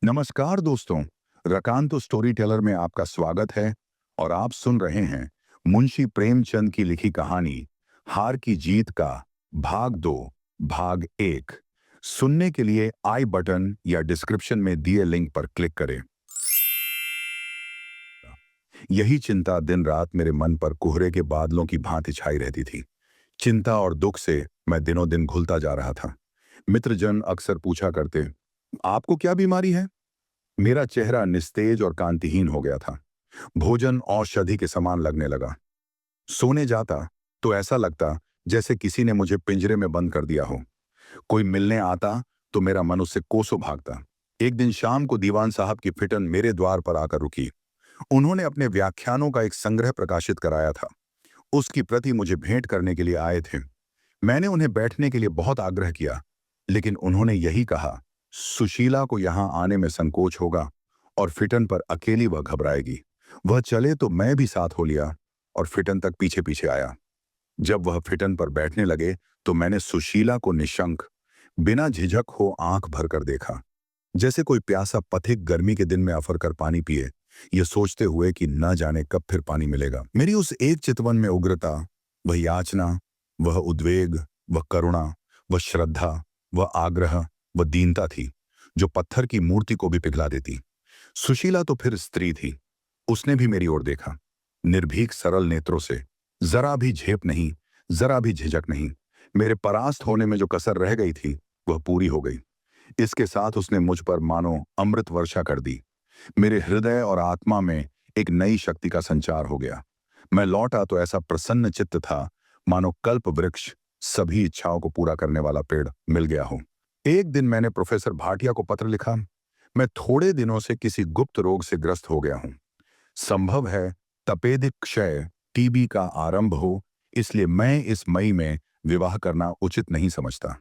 नमस्कार दोस्तों। रकांतो story teller में आपका स्वागत है और आप सुन रहे हैं मुंशी प्रेमचंद की लिखी कहानी हार की जीत का भाग 2 भाग 1। सुनने के लिए आई बटन या डिस्क्रिप्शन में दिए लिंक पर क्लिक करें। यही चिंता दिन रात मेरे मन पर कोहरे के बादलों की भांति छाई रहती थी। चिंता और दुख से मैं दिनों दिन घुलता जा रहा था। मित्रजन अक्सर पूछा करते, आपको क्या बीमारी है? मेरा चेहरा निस्तेज और कांतिहीन हो गया था। भोजन औषधि के समान लगने लगा। सोने जाता तो ऐसा लगता जैसे किसी ने मुझे पिंजरे में बंद कर दिया हो। कोई मिलने आता तो मेरा मन उससे कोसों भागता। एक दिन शाम को दीवान साहब की फिटन मेरे द्वार पर आकर रुकी। उन्होंने अपने व्याख्यानों का एक संग्रह प्रकाशित कराया था। उसकी प्रति मुझे भेंट करने के लिए आए थे। मैंने उन्हें बैठने के लिए बहुत आग्रह किया, लेकिन उन्होंने यही कहा, सुशीला को यहां आने में संकोच होगा और फिटन पर अकेली वह घबराएगी। वह चले तो मैं भी साथ हो लिया और फिटन तक पीछे पीछे आया। जब वह फिटन पर बैठने लगे तो मैंने सुशीला को निशंक, बिना झिझक हो आंख भरकर देखा, जैसे कोई प्यासा पथिक गर्मी के दिन में अफर कर पानी पिए, यह सोचते हुए कि न जाने कब फिर पानी मिलेगा। मेरी उस एक चितवन में उग्रता, वह याचना, वह उद्वेग, वह करुणा, वह श्रद्धा, वह आग्रह, वह दीनता थी जो पत्थर की मूर्ति को भी पिघला देती। सुशीला तो फिर स्त्री थी। उसने भी मेरी ओर देखा, निर्भीक सरल नेत्रों से। जरा भी झेप नहीं, जरा भी झिझक नहीं। मेरे परास्त होने में जो कसर रह गई थी वह पूरी हो गई। इसके साथ उसने मुझ पर मानो अमृत वर्षा कर दी। मेरे हृदय और आत्मा में एक नई शक्ति का संचार हो गया। मैं लौटा तो ऐसा प्रसन्न चित्त था मानो कल्प वृक्ष, सभी इच्छाओं को पूरा करने वाला पेड़ मिल गया हो। एक दिन मैंने प्रोफेसर भाटिया को पत्र लिखा, मैं थोड़े दिनों से किसी गुप्त रोग से ग्रस्त हो गया हूं। संभव है तपेदिक क्षय, टीबी का आरंभ हो, इसलिए मैं इस मई में विवाह करना उचित नहीं समझता।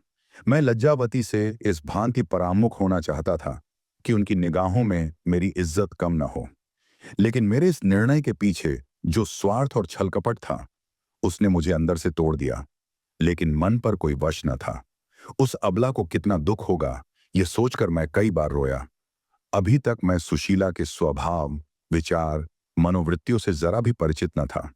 मैं लज्जावती से इस भांति परामुख होना चाहता था कि उनकी निगाहों में मेरी इज्जत कम न हो। लेकिन मेरे इस निर्णय के पीछे जो स्वार्थ और छलकपट था, उसने मुझे अंदर से तोड़ दिया। लेकिन मन पर कोई वश न था। उस अबला को कितना दुख होगा, यह सोचकर मैं कई बार रोया। अभी तक मैं सुशीला के स्वभाव, विचार, मनोवृत्तियों से जरा भी परिचित न था।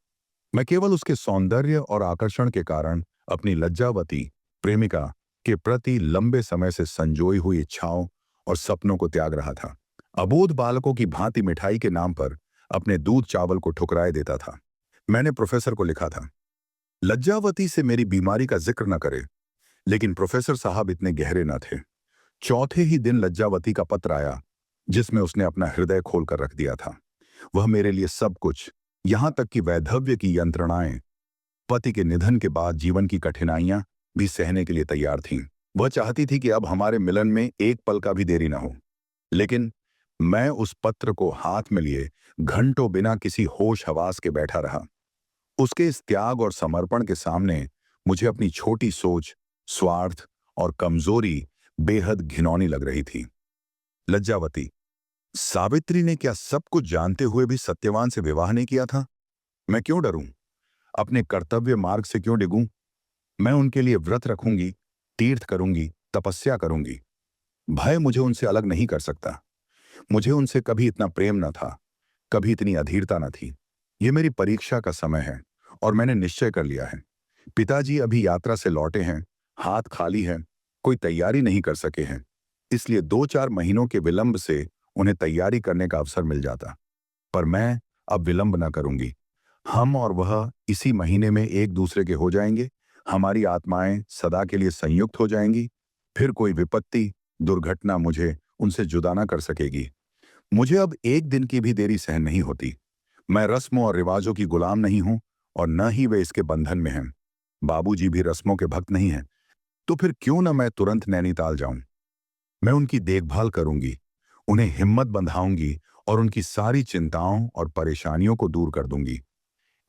मैं केवल उसके सौंदर्य और आकर्षण के कारण अपनी लज्जावती प्रेमिका के प्रति लंबे समय से संजोई हुई इच्छाओं और सपनों को त्याग रहा था। अबोध बालकों की भांति मिठाई के नाम पर अपने दूध चावल को ठुकराए देता था। मैंने प्रोफेसर को लिखा था, लज्जावती से मेरी बीमारी का जिक्र न करे, लेकिन प्रोफेसर साहब इतने गहरे न थे। चौथे ही दिन लज्जावती का पत्र आया, जिसमें उसने अपना हृदय खोलकर रख दिया था। वह मेरे लिए सब कुछ, यहां तक कि वैधव्य की यंत्रणाएं, पति के निधन के बाद जीवन की कठिनाइयां भी सहने के लिए तैयार थीं। वह चाहती थी कि अब हमारे मिलन में एक पल का भी देरी न हो। लेकिन मैं उस पत्र को हाथ में लिए घंटों बिना किसी होश हवास के बैठा रहा। उसके इस त्याग और समर्पण के सामने मुझे अपनी छोटी सोच, स्वार्थ और कमजोरी बेहद घिनौनी लग रही थी। लज्जावती, सावित्री ने क्या सब कुछ जानते हुए भी सत्यवान से विवाह नहीं किया था? मैं क्यों डरूं? अपने कर्तव्य मार्ग से क्यों डिगूं? मैं उनके लिए व्रत रखूंगी, तीर्थ करूंगी, तपस्या करूंगी। भय मुझे उनसे अलग नहीं कर सकता। मुझे उनसे कभी इतना प्रेम न था, कभी इतनी अधीरता न थी। ये मेरी परीक्षा का समय है और मैंने निश्चय कर लिया है। पिताजी अभी यात्रा से लौटे हैं, हाथ खाली हैं, कोई तैयारी नहीं कर सके हैं। इसलिए 2-4 महीनों के विलंब से उन्हें तैयारी करने का अवसर मिल जाता। पर मैं अब विलंब न करूंगी। हम और वह इसी महीने में एक दूसरे के हो जाएंगे। हमारी आत्माएं सदा के लिए संयुक्त हो जाएंगी। फिर कोई विपत्ति, दुर्घटना मुझे उनसे जुदा न कर सकेगी। मुझे अब एक दिन की भी देरी सहन नहीं होती। मैं रस्मों और रिवाजों की गुलाम नहीं हूं और न ही वे इसके बंधन में हैं। बाबूजी भी रस्मों के भक्त नहीं हैं, तो फिर क्यों न मैं तुरंत नैनीताल जाऊं। मैं उनकी देखभाल करूंगी, उन्हें हिम्मत बंधाऊंगी और उनकी सारी चिंताओं और परेशानियों को दूर कर दूंगी।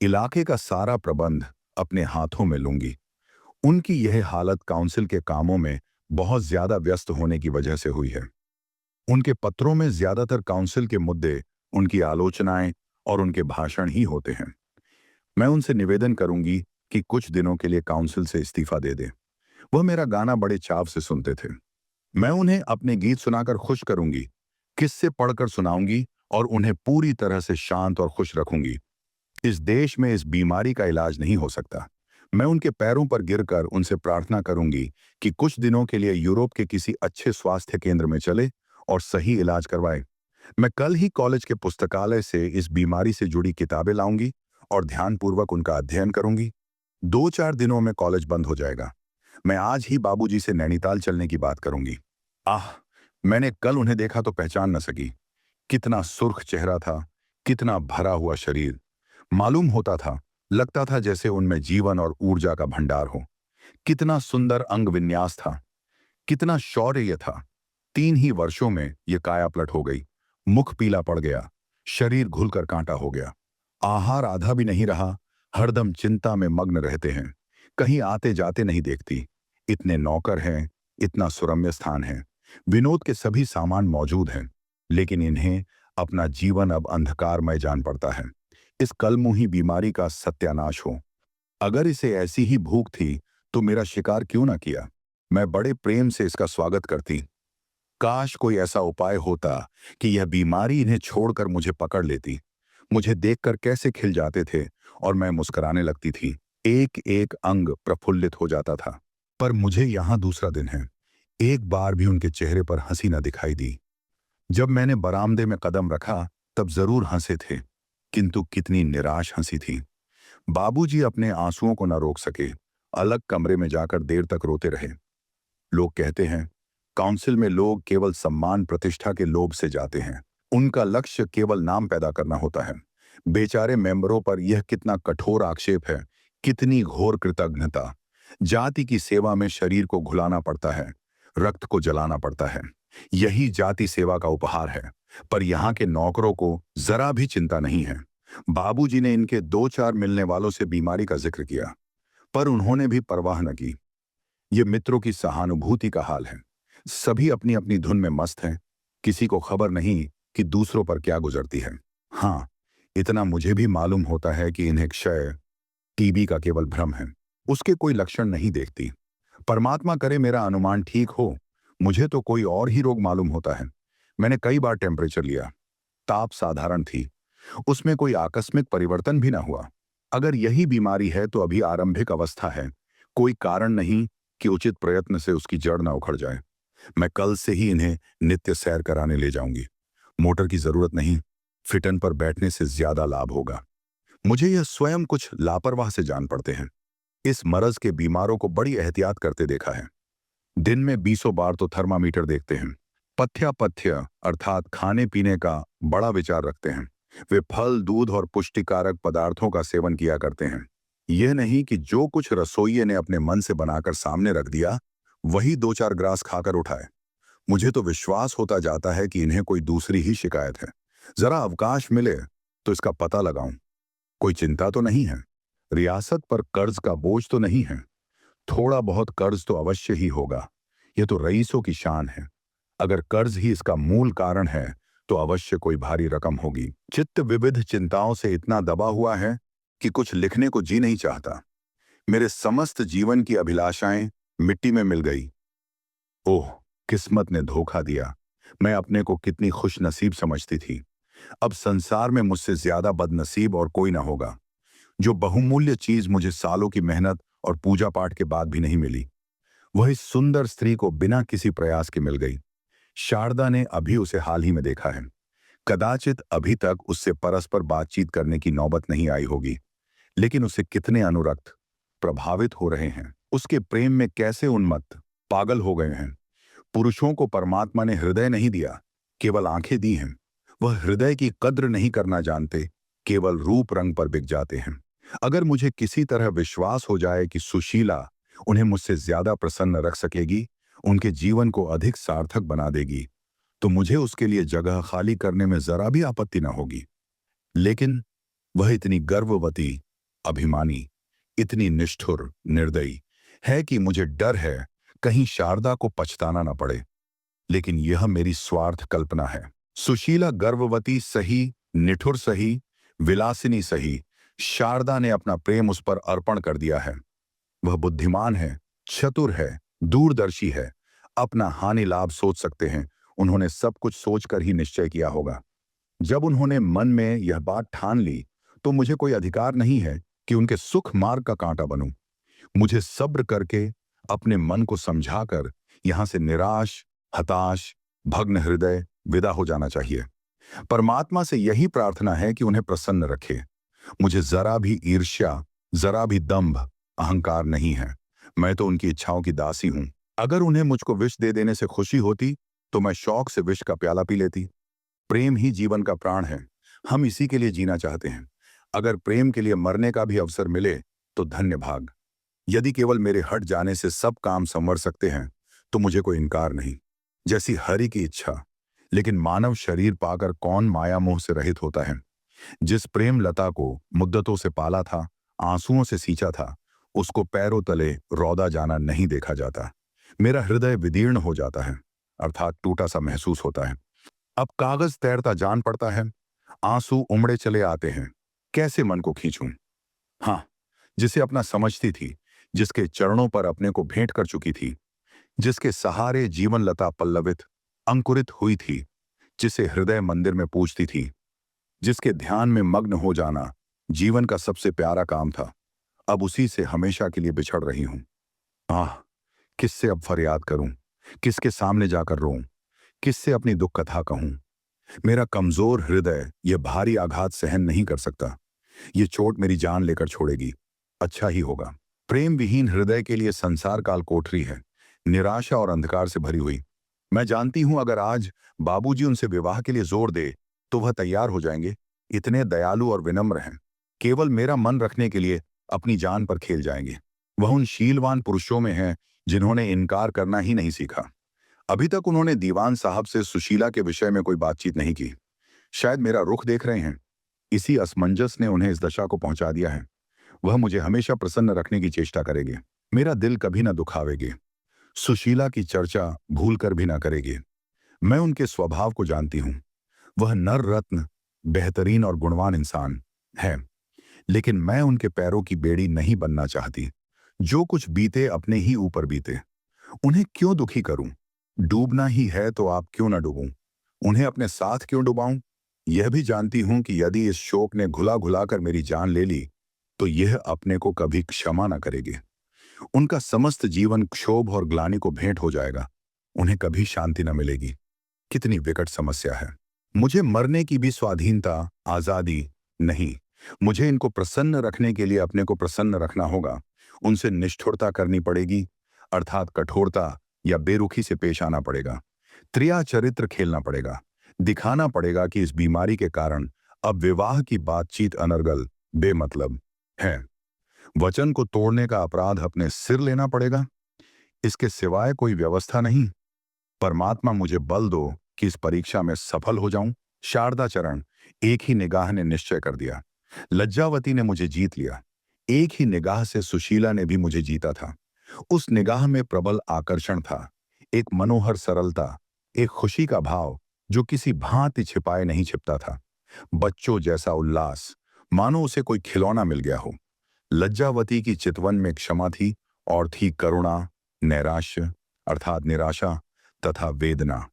इलाके का सारा प्रबंध अपने हाथों में लूंगी। उनकी यह हालत काउंसिल के कामों में बहुत ज्यादा व्यस्त होने की वजह से हुई है। उनके पत्रों में ज्यादातर काउंसिल के मुद्दे, उनकी आलोचनाएं और उनके भाषण ही होते हैं। मैं उनसे निवेदन करूंगी कि कुछ दिनों के लिए काउंसिल से इस्तीफा दे दें। वह मेरा गाना बड़े चाव से सुनते थे। मैं उन्हें अपने गीत सुनाकर खुश करूंगी। किस्से पढ़कर सुनाऊंगी और उन्हें पूरी तरह से शांत और खुश रखूंगी। इस देश में इस बीमारी का इलाज नहीं हो सकता। मैं उनके पैरों पर गिरकर उनसे प्रार्थना करूंगी कि कुछ दिनों के लिए यूरोप के किसी अच्छे स्वास्थ्य केंद्र में चले और सही इलाज करवाए। मैं कल ही कॉलेज के पुस्तकालय से इस बीमारी से जुड़ी किताबें लाऊंगी और ध्यानपूर्वक उनका अध्ययन करूंगी। 2-4 दिनों में कॉलेज बंद हो जाएगा। मैं आज ही बाबूजी से नैनीताल चलने की बात करूंगी। आह, मैंने कल उन्हें देखा तो पहचान न सकी। कितना सुर्ख चेहरा था, कितना भरा हुआ शरीर। मालूम होता था, लगता था जैसे उनमें जीवन और ऊर्जा का भंडार हो। कितना सुंदर अंग विन्यास था, कितना शौर्य ये था। 3 ही वर्षों में ये कायापलट हो गई। मुख पीला पड़ गया, शरीर घुलकर कांटा हो गया। आहार आधा भी नहीं रहा, हरदम चिंता में मग्न रहते हैं। कहीं आते जाते नहीं देखती। इतने नौकर हैं, इतना सुरम्य स्थान है, विनोद के सभी सामान मौजूद हैं, लेकिन इन्हें अपना जीवन अब अंधकारमय जान पड़ता है। इस कलमुही बीमारी का सत्यानाश हो। अगर इसे ऐसी ही भूख थी तो मेरा शिकार क्यों ना किया। मैं बड़े प्रेम से इसका स्वागत करती। काश कोई ऐसा उपाय होता कि यह बीमारी इन्हें छोड़कर मुझे पकड़ लेती। मुझे देखकर कैसे खिल जाते थे और मैं मुस्कुराने लगती थी। एक एक अंग प्रफुल्लित हो जाता था। पर मुझे यहाँ दूसरा दिन है। एक बार भी उनके चेहरे पर हंसी न दिखाई दी। जब मैंने बरामदे में कदम रखा तब जरूर हंसे थे, किंतु कितनी निराश हंसी थी। बाबूजी अपने आंसुओं को न रोक सके। अलग कमरे में जाकर देर तक रोते रहे। लोग कहते हैं, काउंसिल में लोग केवल सम्मान प्रतिष्ठा के लोभ से जाते हैं। उनका लक्ष्य केवल नाम पैदा करना होता है। बेचारे मेंबरों पर यह कितना कठोर आक्षेप है, कितनी घोर कृतज्ञता। जाति की सेवा में शरीर को घुलाना पड़ता है, रक्त को जलाना पड़ता है। यही जाति सेवा का उपहार है। पर यहाँ के नौकरों को जरा भी चिंता नहीं है। बाबूजी ने इनके 2-4 मिलने वालों से बीमारी का जिक्र किया, पर उन्होंने भी परवाह न की। ये मित्रों की सहानुभूति का हाल है। सभी अपनी अपनी धुन में मस्त हैं। किसी को खबर नहीं कि दूसरों पर क्या गुजरती है। हाँ, इतना मुझे भी मालूम होता है कि इन्हें क्षय, टीबी का केवल भ्रम है। उसके कोई लक्षण नहीं देखती। परमात्मा करे मेरा अनुमान ठीक हो। मुझे तो कोई और ही रोग मालूम होता है। मैंने कई बार टेम्परेचर लिया, ताप साधारण थी, उसमें कोई आकस्मिक परिवर्तन भी ना हुआ। अगर यही बीमारी है तो अभी आरंभिक अवस्था है। कोई कारण नहीं कि उचित प्रयत्न से उसकी जड़ ना उखड़ जाए। मैं कल से ही इन्हें नित्य सैर कराने ले जाऊंगी। मोटर की जरूरत नहीं, फिटन पर बैठने से ज्यादा लाभ होगा। मुझे यह स्वयं कुछ लापरवाह से जान पड़ते हैं। इस मरज के बीमारों को बड़ी एहतियात करते देखा है। दिन में 20 बार तो थर्मामीटर देखते हैं। पथ्य अर्थात खाने पीने का बड़ा विचार रखते हैं। वे फल, दूध और पुष्टिकारक पदार्थों का सेवन किया करते हैं। यह नहीं कि जो कुछ रसोइये ने अपने मन से बनाकर सामने रख दिया वही 2-4 ग्रास खाकर उठाए। मुझे तो विश्वास होता जाता है कि इन्हें कोई दूसरी ही शिकायत है। जरा अवकाश मिले तो इसका पता लगाऊं। कोई चिंता तो नहीं है। रियासत पर कर्ज का बोझ तो नहीं है। थोड़ा बहुत कर्ज तो अवश्य ही होगा। यह तो रईसों की शान है। अगर कर्ज ही इसका मूल कारण है तो अवश्य कोई भारी रकम होगी। चित्त विविध चिंताओं से इतना दबा हुआ है कि कुछ लिखने को जी नहीं चाहता। मेरे समस्त जीवन की अभिलाषाएं मिट्टी में मिल गई। ओह, किस्मत ने धोखा दिया। मैं अपने को कितनी खुश नसीब समझती थी। अब संसार में मुझसे ज्यादा बदनसीब और कोई ना होगा। जो बहुमूल्य चीज मुझे सालों की मेहनत और पूजा पाठ के बाद भी नहीं मिली, वह इस सुंदर स्त्री को बिना किसी प्रयास के मिल गई। शारदा ने अभी उसे हाल ही में देखा है। कदाचित अभी तक उससे परस्पर बातचीत करने की नौबत नहीं आई होगी, लेकिन उसे कितने अनुरक्त, प्रभावित हो रहे हैं। उसके प्रेम में कैसे उन्मत्त, पागल हो गए हैं। पुरुषों को परमात्मा ने हृदय नहीं दिया, केवल आंखें दी हैं। वह हृदय की कद्र नहीं करना जानते, केवल रूप रंग पर बिक जाते हैं। अगर मुझे किसी तरह विश्वास हो जाए कि सुशीला उन्हें मुझसे ज्यादा प्रसन्न रख सकेगी, उनके जीवन को अधिक सार्थक बना देगी, तो मुझे उसके लिए जगह खाली करने में जरा भी आपत्ति न होगी। लेकिन वह इतनी गर्भवती, अभिमानी, इतनी निष्ठुर, निर्दयी है कि मुझे डर है कहीं शारदा को पछताना न पड़े। लेकिन यह मेरी स्वार्थ कल्पना है। सुशीला गर्भवती सही, निठुर सही, विलासिनी सही, शारदा ने अपना प्रेम उस पर अर्पण कर दिया है। वह बुद्धिमान है, चतुर है, दूरदर्शी है, अपना हानि लाभ सोच सकते हैं। उन्होंने सब कुछ सोचकर ही निश्चय किया होगा। जब उन्होंने मन में यह बात ठान ली, तो मुझे कोई अधिकार नहीं है कि उनके सुख मार्ग का कांटा बनूं। मुझे सब्र करके अपने मन को समझाकर यहां से निराश, हताश, भग्न हृदय विदा हो जाना चाहिए। परमात्मा से यही प्रार्थना है कि उन्हें प्रसन्न रखे। मुझे जरा भी ईर्ष्या, जरा भी दंभ, अहंकार नहीं है। मैं तो उनकी इच्छाओं की दासी हूं। अगर उन्हें मुझको विष दे देने से खुशी होती, तो मैं शौक से विष का प्याला पी लेती। प्रेम ही जीवन का प्राण है। हम इसी के लिए जीना चाहते हैं। अगर प्रेम के लिए मरने का भी अवसर मिले, तो धन्य भाग। यदि केवल मेरे हट जाने से सब काम संवर सकते हैं, तो मुझे कोई इनकार नहीं। जैसी हरि की इच्छा। लेकिन मानव शरीर पाकर कौन माया मोह से रहित होता है। जिस प्रेम लता को मुद्दतों से पाला था, आंसुओं से सींचा था, उसको पैरों तले रौदा जाना नहीं देखा जाता। मेरा हृदय विदीर्ण हो जाता है, अर्थात टूटा सा महसूस होता है। अब कागज तैरता जान पड़ता है, आंसू उमड़े चले आते हैं। कैसे मन को खींचूं? हाँ, जिसे अपना समझती थी, जिसके चरणों पर अपने को भेंट कर चुकी थी, जिसके सहारे जीवन लता पल्लवित, अंकुरित हुई थी, जिसे हृदय मंदिर में पूजती थी, जिसके ध्यान में मग्न हो जाना जीवन का सबसे प्यारा काम था, अब उसी से हमेशा के लिए बिछड़ रही हूं। आह, किससे अब फरियाद करूं? किसके सामने जाकर रोऊं? किससे अपनी दुख कथा कहूं? मेरा कमजोर हृदय यह भारी आघात सहन नहीं कर सकता। ये चोट मेरी जान लेकर छोड़ेगी। अच्छा ही होगा। प्रेम विहीन हृदय के लिए संसार काल कोठरी है, निराशा और अंधकार से भरी हुई। मैं जानती हूं अगर आज बाबूजी उनसे विवाह के लिए जोर दे, तो वह तैयार हो जाएंगे। इतने दयालु और विनम्र हैं। केवल मेरा मन रखने के लिए अपनी जान पर खेल जाएंगे। वह उन शीलवान पुरुषों में हैं जिन्होंने इनकार करना ही नहीं सीखा। अभी तक उन्होंने दीवान साहब से सुशीला के विषय में कोई बातचीत नहीं की। शायद मेरा रुख देख रहे हैं। इसी असमंजस ने उन्हें इस दशा को पहुंचा दिया है। वह मुझे हमेशा प्रसन्न रखने की चेष्टा करेंगे। मेरा दिल कभी न दुखावेगे। सुशीला की चर्चा भूल कर भी ना करेगी। मैं उनके स्वभाव को जानती हूं। वह नर रत्न, बेहतरीन और गुणवान इंसान है। लेकिन मैं उनके पैरों की बेड़ी नहीं बनना चाहती। जो कुछ बीते अपने ही ऊपर बीते। उन्हें क्यों दुखी करूं? डूबना ही है तो आप क्यों ना डूबूं? उन्हें अपने साथ क्यों डुबाऊं? यह भी जानती हूं कि यदि इस शोक ने घुला घुला कर मेरी जान ले ली, तो यह अपने को कभी क्षमा न करेगी। उनका समस्त जीवन क्षोभ और ग्लानि को भेंट हो जाएगा। उन्हें कभी शांति न मिलेगी। कितनी विकट समस्या है। मुझे मरने की भी स्वाधीनता, आजादी नहीं। मुझे इनको प्रसन्न रखने के लिए अपने को प्रसन्न रखना होगा। उनसे निष्ठुरता करनी पड़ेगी, अर्थात कठोरता या बेरुखी से पेश आना पड़ेगा। त्रिया चरित्र खेलना पड़ेगा। दिखाना पड़ेगा कि इस बीमारी के कारण अब विवाह की बातचीत अनर्गल, बेमतलब है। वचन को तोड़ने का अपराध अपने सिर लेना पड़ेगा। इसके सिवाय कोई व्यवस्था नहीं। परमात्मा मुझे बल दो कि इस परीक्षा में सफल हो जाऊं। शारदा चरण, एक ही निगाह ने निश्चय कर दिया। लज्जावती ने मुझे जीत लिया। एक ही निगाह से सुशीला ने भी मुझे जीता था। उस निगाह में प्रबल आकर्षण था, एक मनोहर सरलता, एक खुशी का भाव जो किसी भांति छिपाए नहीं छिपता था। बच्चों जैसा उल्लास, मानो उसे कोई खिलौना मिल गया हो। लज्जावती की चितवन में क्षमा थी और थी करुणा, नैराश्य अर्थात निराशा तथा वेदना।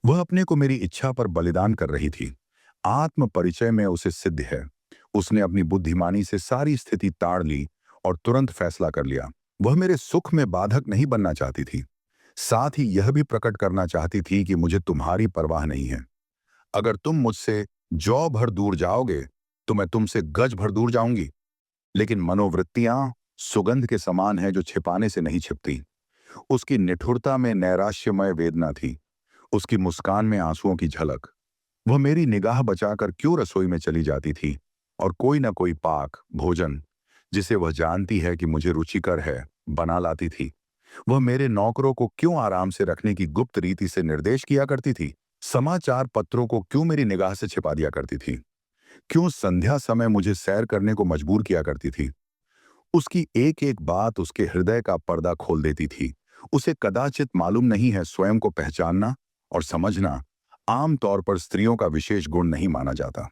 वह अपने को मेरी इच्छा पर बलिदान कर रही थी। आत्म परिचय में उसे सिद्ध है। उसने अपनी बुद्धिमानी से सारी स्थिति ताड़ ली और तुरंत फैसला कर लिया। वह मेरे सुख में बाधक नहीं बनना चाहती थी। साथ ही यह भी प्रकट करना चाहती थी कि मुझे तुम्हारी परवाह नहीं है। अगर तुम मुझसे जौ भर दूर जाओगे, तो मैं तुमसे गज भर दूर जाऊंगी। लेकिन मनोवृत्तियां सुगंध के समान है जो छिपाने से नहीं छिपती। उसकी निठुरता में नैराश्यमय वेदना थी। उसकी मुस्कान में आंसुओं की झलक। वह मेरी निगाह बचाकर क्यों रसोई में चली जाती थी और कोई ना कोई पाक भोजन, जिसे वह जानती है कि मुझे रुचिकर है, बना लाती थी। वह मेरे नौकरों को क्यों आराम से रखने की गुप्त रीति से निर्देश किया करती थी। समाचार पत्रों को क्यों मेरी निगाह से छिपा दिया करती थी। क्यों संध्या समय मुझे सैर करने को मजबूर किया करती थी। उसकी एक एक बात उसके हृदय का पर्दा खोल देती थी। उसे कदाचित मालूम नहीं है स्वयं को पहचानना और समझना आम तौर पर स्त्रियों का विशेष गुण नहीं माना जाता।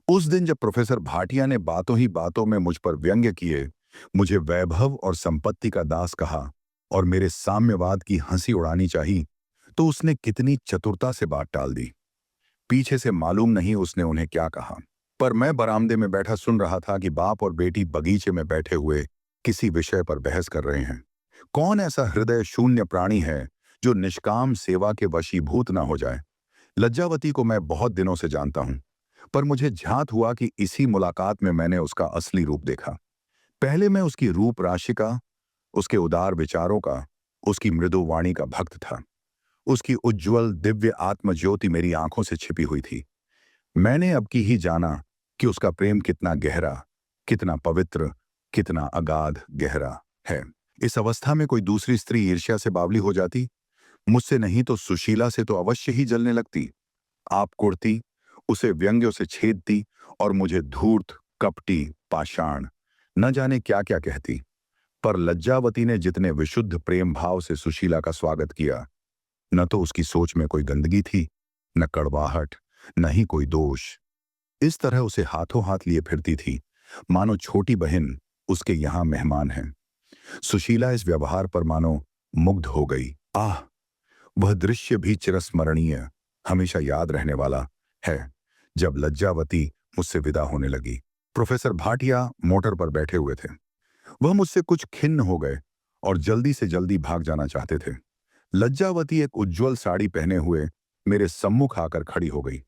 उस दिन जब प्रोफेसर भाटिया ने बातों ही बातों में मुझ पर व्यंग्य किए, मुझे वैभव और संपत्ति का दास कहा और मेरे साम्यवाद की हंसी उड़ानी चाहिए, तो उसने कितनी चतुरता से बात टाल दी। पीछे से मालूम नहीं उसने उन्हें क्या कहा, पर मैं बरामदे में बैठा सुन रहा था कि बाप और बेटी बगीचे में बैठे हुए किसी विषय पर बहस कर रहे हैं। कौन ऐसा हृदय शून्य प्राणी है जो निष्काम सेवा के वशीभूत ना हो जाए। लज्जावती को मैं बहुत दिनों से जानता हूं, पर मुझे झांत हुआ कि इसी मुलाकात में मैंने उसका असली रूप देखा। पहले मैं उसकी रूप राशि का, उसके उदार विचारों का, उसकी मृदु वाणी का भक्त था। उसकी उज्जवल दिव्य आत्मज्योति मेरी आंखों से छिपी हुई थी। मैंने अब की ही जाना कि उसका प्रेम कितना गहरा, कितना पवित्र, कितना अगाध गहरा है। इस अवस्था में कोई दूसरी स्त्री ईर्ष्या से बावली हो जाती, मुझसे नहीं तो सुशीला से तो अवश्य ही जलने लगती। आप कुड़ती, उसे व्यंग्यों से छेदती और मुझे धूर्त, कपटी, पाषाण, न जाने क्या क्या कहती। पर लज्जावती ने जितने विशुद्ध प्रेम भाव से सुशीला का स्वागत किया, न तो उसकी सोच में कोई गंदगी थी, न कड़वाहट, न ही कोई दोष। इस तरह उसे हाथों हाथ लिए फिरती थी, मानो छोटी बहन उसके यहां मेहमान है। सुशीला इस व्यवहार पर मानो मुग्ध हो गई। आह, वह दृश्य भी चिरस्मरणीय, हमेशा याद रहने वाला है, जब लज्जावती मुझसे विदा होने लगी। प्रोफेसर भाटिया मोटर पर बैठे हुए थे। वह मुझसे कुछ खिन्न हो गए और जल्दी से जल्दी भाग जाना चाहते थे। लज्जावती एक उज्जवल साड़ी पहने हुए मेरे सम्मुख आकर खड़ी हो गई।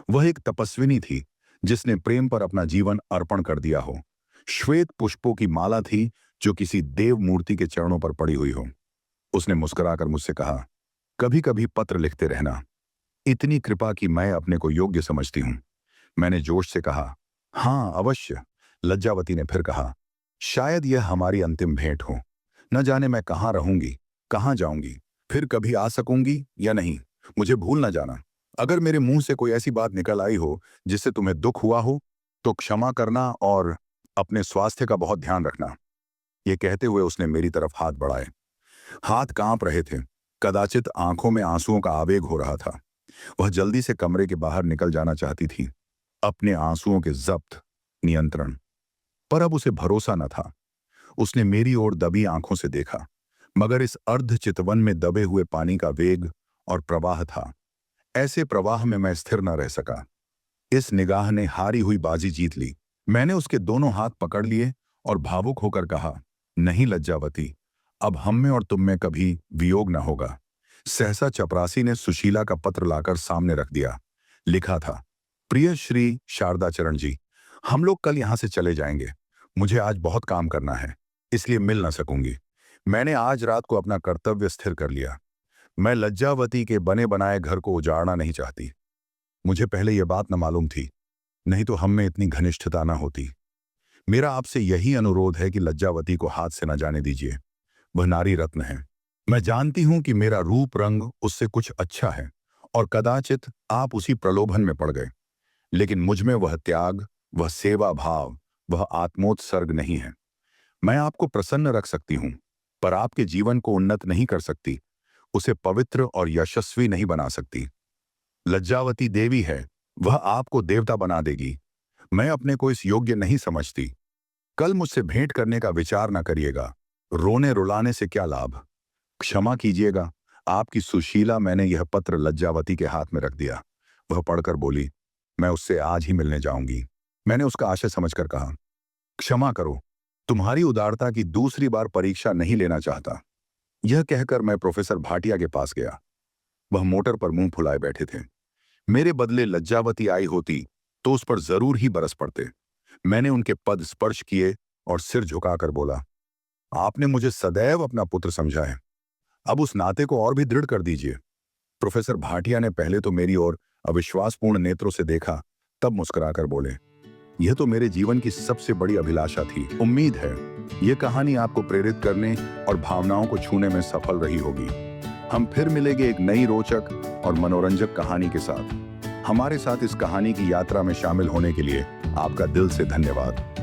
वह एक तपस्विनी थी, जिसने प्रेम पर अपना जीवन अर्पण कर दिया हो। श्वेत पुष्पों की माला थी जो किसी देव मूर्ति के चरणों पर पड़ी हुई हो। उसने मुस्कुराकर मुझसे कहा, कभी कभी पत्र लिखते रहना, इतनी कृपा कि मैं अपने को योग्य समझती हूं। मैंने जोश से कहा, हाँ अवश्य। लज्जावती ने फिर कहा, शायद यह हमारी अंतिम भेंट हो। न जाने मैं कहाँ रहूंगी, कहाँ जाऊंगी, फिर कभी आ सकूंगी या नहीं। मुझे भूल न जाना। अगर मेरे मुंह से कोई ऐसी बात निकल आई हो जिससे तुम्हें दुख हुआ हो, तो क्षमा करना और अपने स्वास्थ्य का बहुत ध्यान रखना। ये कहते हुए उसने मेरी तरफ हाथ बढ़ाए। हाथ कांप रहे थे, कदाचित आंखों में आंसुओं का आवेग हो रहा था। वह जल्दी से कमरे के बाहर निकल जाना चाहती थी, अपने आंसुओं के जब्त, नियंत्रण। पर अब उसे भरोसा न था। उसने मेरी ओर दबी आंखों से देखा, मगर इस अर्ध चितवन में दबे हुए पानी का वेग और प्रवाह था। ऐसे प्रवाह में मैं स्थिर न रह सका। इस निगाह ने हारी हुई बाजी जीत ली। मैंने उसके दोनों हाथ पकड़ लिए और भावुक होकर कहा, नहीं लज्जावती, अब हम में और तुम में कभी वियोग न होगा। सहसा चपरासी ने सुशीला का पत्र लाकर सामने रख दिया। लिखा था, प्रिय श्री शारदाचरण जी, हम लोग कल यहां से चले जाएंगे। मुझे आज बहुत काम करना है, इसलिए मिल न सकूंगी। मैंने आज रात को अपना कर्तव्य स्थिर कर लिया। मैं लज्जावती के बने बनाए घर को उजाड़ना नहीं चाहती। मुझे पहले यह बात न मालूम थी, नहीं तो हम में इतनी घनिष्ठता न होती। मेरा आपसे यही अनुरोध है कि लज्जावती को हाथ से न जाने दीजिए। वह नारी रत्न है। मैं जानती हूं कि मेरा रूप रंग उससे कुछ अच्छा है और कदाचित आप उसी प्रलोभन में पड़ गए, लेकिन मुझ में वह त्याग, वह सेवा भाव, वह आत्मोत्सर्ग नहीं है। मैं आपको प्रसन्न रख सकती हूं, पर आपके जीवन को उन्नत नहीं कर सकती, उसे पवित्र और यशस्वी नहीं बना सकती। लज्जावती देवी है, वह आपको देवता बना देगी। मैं अपने को इस योग्य नहीं समझती। कल मुझसे भेंट करने का विचार न करिएगा। रोने रुलाने से क्या लाभ। क्षमा कीजिएगा, आपकी सुशीला। मैंने यह पत्र लज्जावती के हाथ में रख दिया। वह पढ़कर बोली, मैं उससे आज ही मिलने जाऊंगी। मैंने उसका आशय समझकर कहा, क्षमा करो, तुम्हारी उदारता की दूसरी बार परीक्षा नहीं लेना चाहता। यह कहकर मैं प्रोफेसर भाटिया के पास गया। वह मोटर पर मुंह फुलाए बैठे थे। मेरे बदले लज्जावती आई होती तो उस पर जरूर ही बरस पड़ते। मैंने उनके पद स्पर्श किए और सिर झुकाकर बोला, आपने मुझे सदैव अपना पुत्र समझा है, अब उस नाते को और भी दृढ़ कर दीजिए। प्रोफेसर भाटिया ने पहले तो मेरी ओर अविश्वासपूर्ण नेत्रों से देखा, तब मुस्कुराकर बोले, यह तो मेरे जीवन की सबसे बड़ी अभिलाषा थी। उम्मीद है यह कहानी आपको प्रेरित करने और भावनाओं को छूने में सफल रही होगी। हम फिर मिलेंगे एक नई रोचक और मनोरंजक कहानी के साथ। हमारे साथ इस कहानी की यात्रा में शामिल होने के लिए आपका दिल से धन्यवाद।